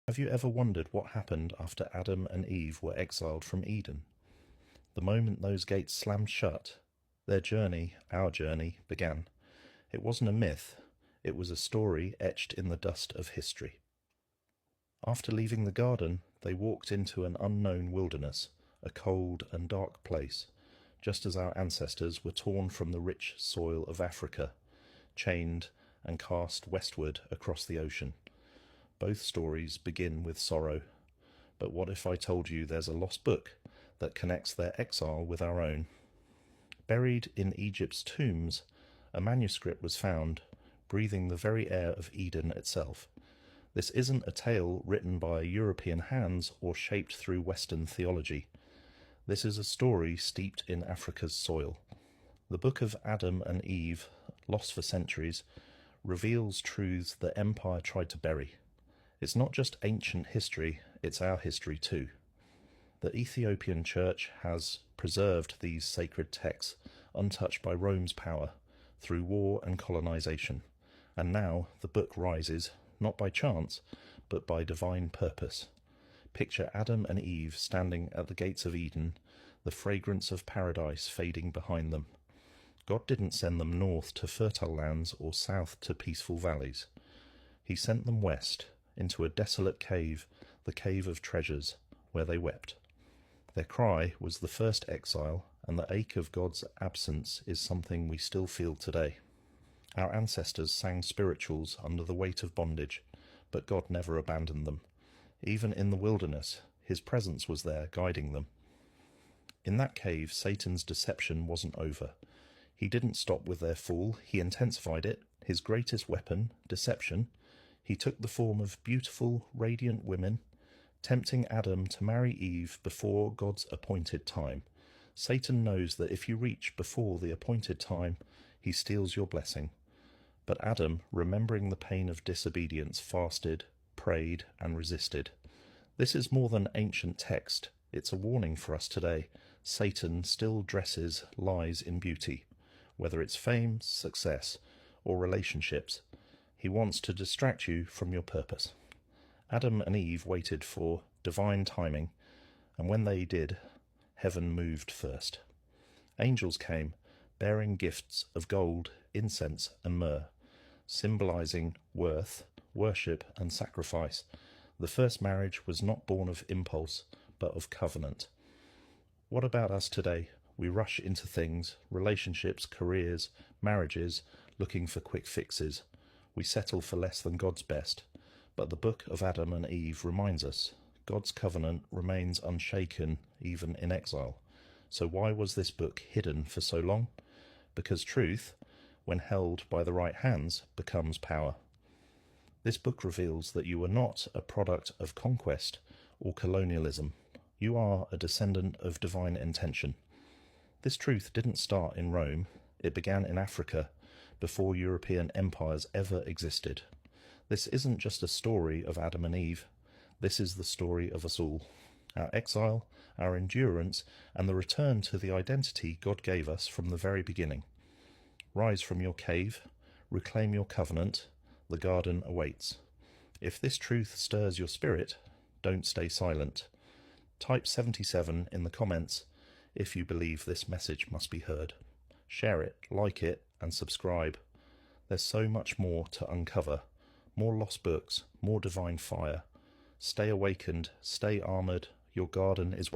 Have you ever wondered what happened after Adam and Eve were exiled from Eden? The moment those gates slammed shut, their journey, our journey, began. It wasn't a myth, it was a story etched in the dust of history. After leaving the garden, they walked into an unknown wilderness, a cold and dark place, just as our ancestors were torn from the rich soil of Africa, chained and cast westward across the ocean. Both stories begin with sorrow, but what if I told you there's a lost book that connects their exile with our own? Buried in Egypt's tombs, a manuscript was found, breathing the very air of Eden itself. This isn't a tale written by European hands or shaped through Western theology. This is a story steeped in Africa's soil. The book of Adam and Eve, lost for centuries, reveals truths the empire tried to bury. It's not just ancient history, it's our history too. The Ethiopian Church has preserved these sacred texts, untouched by Rome's power, through war and colonization, and now the book rises, not by chance, but by divine purpose. Picture Adam and Eve standing at the gates of Eden, the fragrance of paradise fading behind them. God didn't send them north to fertile lands or south to peaceful valleys. He sent them west, into a desolate cave, the cave of treasures, where they wept. Their cry was the first exile, and the ache of God's absence is something we still feel today. Our ancestors sang spirituals under the weight of bondage, but God never abandoned them. Even in the wilderness, His presence was there guiding them. In that cave, Satan's deception wasn't over. He didn't stop with their fall, he intensified it, his greatest weapon, deception. He took the form of beautiful, radiant women, tempting Adam to marry Eve before God's appointed time. Satan knows that if you reach before the appointed time, he steals your blessing. But Adam, remembering the pain of disobedience, fasted, prayed, and resisted. This is more than ancient text. It's a warning for us today. Satan still dresses lies in beauty, whether it's fame, success, or relationships. He wants to distract you from your purpose. Adam and Eve waited for divine timing, and when they did, heaven moved first. Angels came, bearing gifts of gold, incense, and myrrh, symbolizing worth, worship, and sacrifice. The first marriage was not born of impulse, but of covenant. What about us today? We rush into things, relationships, careers, marriages, looking for quick fixes. We settle for less than God's best. But the book of Adam and Eve reminds us, God's covenant remains unshaken even in exile. So why was this book hidden for so long? Because truth, when held by the right hands, becomes power. This book reveals that you are not a product of conquest or colonialism. You are a descendant of divine intention. This truth didn't start in Rome. It began in Africa before European empires ever existed. This isn't just a story of Adam and Eve. This is the story of us all. Our exile, our endurance, and the return to the identity God gave us from the very beginning. Rise from your cave, reclaim your covenant, the garden awaits. If this truth stirs your spirit, don't stay silent. Type 77 in the comments if you believe this message must be heard. Share it, like it, and subscribe. There's so much more to uncover. More lost books, more divine fire. Stay awakened, stay armored. Your garden is